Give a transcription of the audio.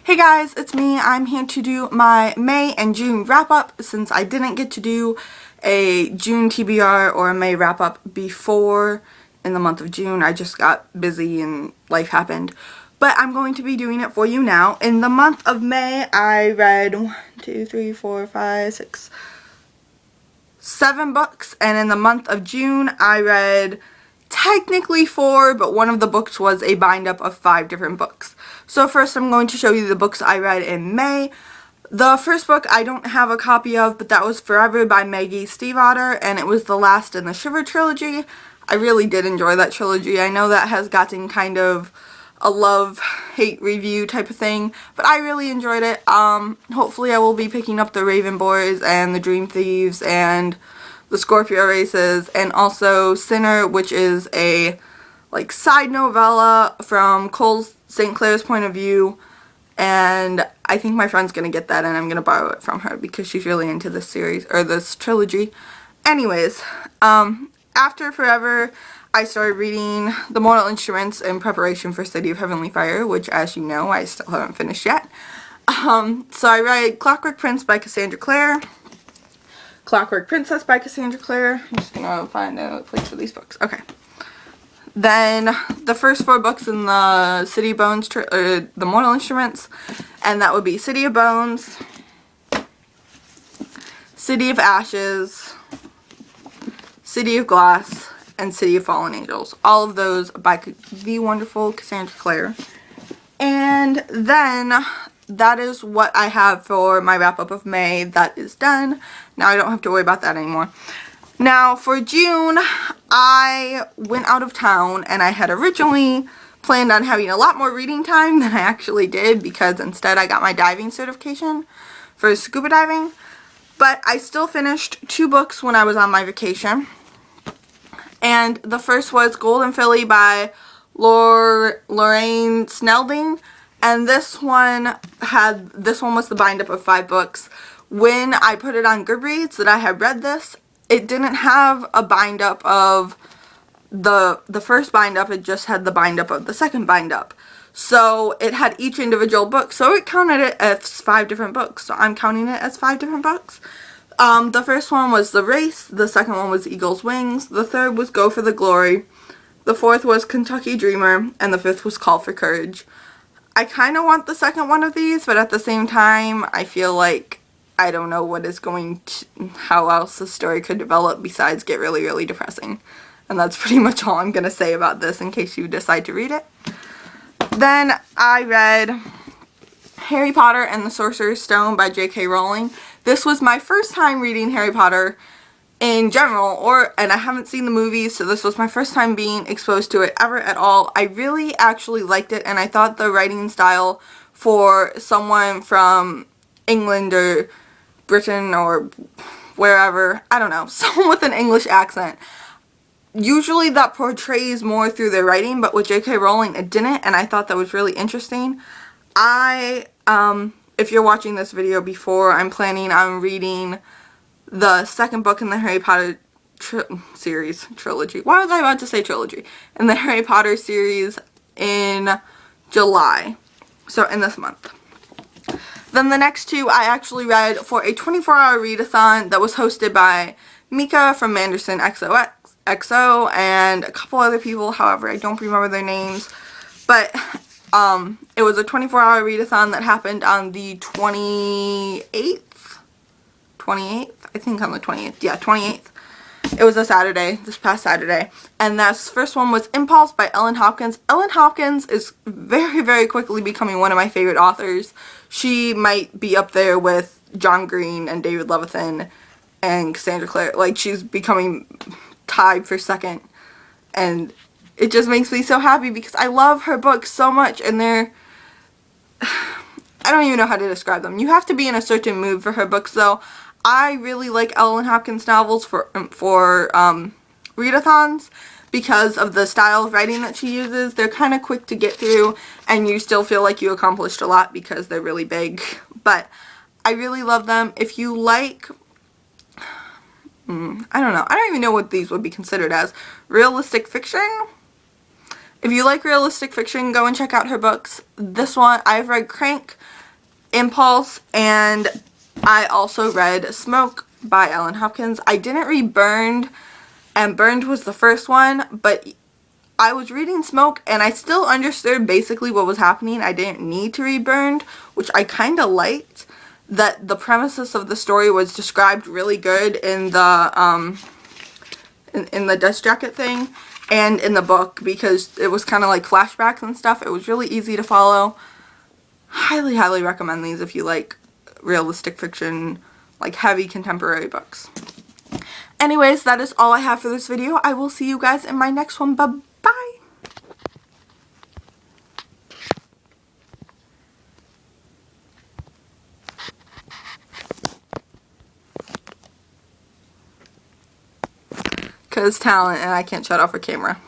Hey guys, it's me. I'm here to do my May and June wrap-up since I didn't get to do a June TBR or a May wrap-up before in the month of June. I just got busy and life happened. But I'm going to be doing it for you now. In the month of May, I read 7 books, and in the month of June, I read technically 4, but one of the books was a bind-up of 5 different books. So first I'm going to show you the books I read in May. The first book I don't have a copy of, but that was Forever by Maggie Stiefvater, and it was the last in the Shiver trilogy. I really did enjoy that trilogy. I know that has gotten kind of a love-hate review type of thing, but I really enjoyed it. Hopefully I will be picking up the Raven Boys and the Dream Thieves and the Scorpio Races, and also Sinner, which is a side novella from Cole St. Clair's point of view, and I think my friend's gonna get that and I'm gonna borrow it from her because she's really into this series, or this trilogy. Anyways, after Forever, I started reading The Mortal Instruments in preparation for City of Heavenly Fire, which, as you know, I still haven't finished yet. So I read Clockwork Prince by Cassandra Clare, Clockwork Princess by Cassandra Clare. I'm just gonna find a place for these books. Okay. Then the first 4 books in the City of Bones, The Mortal Instruments, and that would be City of Bones, City of Ashes, City of Glass, and City of Fallen Angels. All of those by the wonderful Cassandra Clare. And then that is what I have for my wrap-up of May. That is done. Now I don't have to worry about that anymore. Now for June, I went out of town, and I had originally planned on having a lot more reading time than I actually did, because instead I got my diving certification for scuba diving. But I still finished 2 books when I was on my vacation. And the first was Golden Filly by Lorraine Snelding. And this one was the bind-up of 5 books. When I put it on Goodreads that I had read this, it didn't have a bind-up of the first bind-up, it just had the bind-up of the second bind-up. So it had each individual book, so it counted it as 5 different books. So I'm counting it as 5 different books. The first one was The Race, the second one was Eagle's Wings, the third was Go for the Glory, the fourth was Kentucky Dreamer, and the fifth was Call for Courage. I kind of want the second one of these, but at the same time, I feel like I don't know how else the story could develop besides get really, really depressing. And that's pretty much all I'm going to say about this in case you decide to read it. Then I read Harry Potter and the Sorcerer's Stone by J.K. Rowling. This was my first time reading Harry Potter in general, and I haven't seen the movies, so this was my first time being exposed to it ever at all. I really actually liked it, and I thought the writing style for someone from England or Britain or wherever, I don't know, someone with an English accent, usually that portrays more through their writing, but with J.K. Rowling it didn't, and I thought that was really interesting. If you're watching this video before, I'm planning on reading the second book in the Harry Potter trilogy. Why was I about to say trilogy? In the Harry Potter series in July, so in this month. Then the next 2 I actually read for a 24-hour readathon that was hosted by Mika from Manderson XOXO and a couple other people, however I don't remember their names. But it was a 24-hour readathon that happened on the 28th? I think on the 20th. Yeah, 28th. It was a Saturday, this past Saturday. And that first one was Impulse by Ellen Hopkins. Ellen Hopkins is very, very quickly becoming one of my favorite authors. She might be up there with John Green and David Levithan and Cassandra Clare. Like, she's becoming tied for second. And it just makes me so happy because I love her books so much, and they're I don't even know how to describe them. You have to be in a certain mood for her books, though. I really like Ellen Hopkins novels for readathons because of the style of writing that she uses. They're kind of quick to get through, and you still feel like you accomplished a lot because they're really big. But I really love them. If you like, I don't know. I don't even know what these would be considered as. Realistic fiction? If you like realistic fiction, go and check out her books. This one, I've read Crank, Impulse, and I also read Smoke by Ellen Hopkins. I didn't read Burned, and Burned was the first one, but I was reading Smoke and I still understood basically what was happening. I didn't need to read Burned, which I kind of liked. That the premises of the story was described really good in the Dust Jacket thing and in the book, because it was kind of like flashbacks and stuff. It was really easy to follow. Highly, highly recommend these if you like realistic fiction, like heavy contemporary books. Anyways, that is all I have for this video. I will see you guys in my next one. Bye-bye. Because talent and I can't shut off a camera.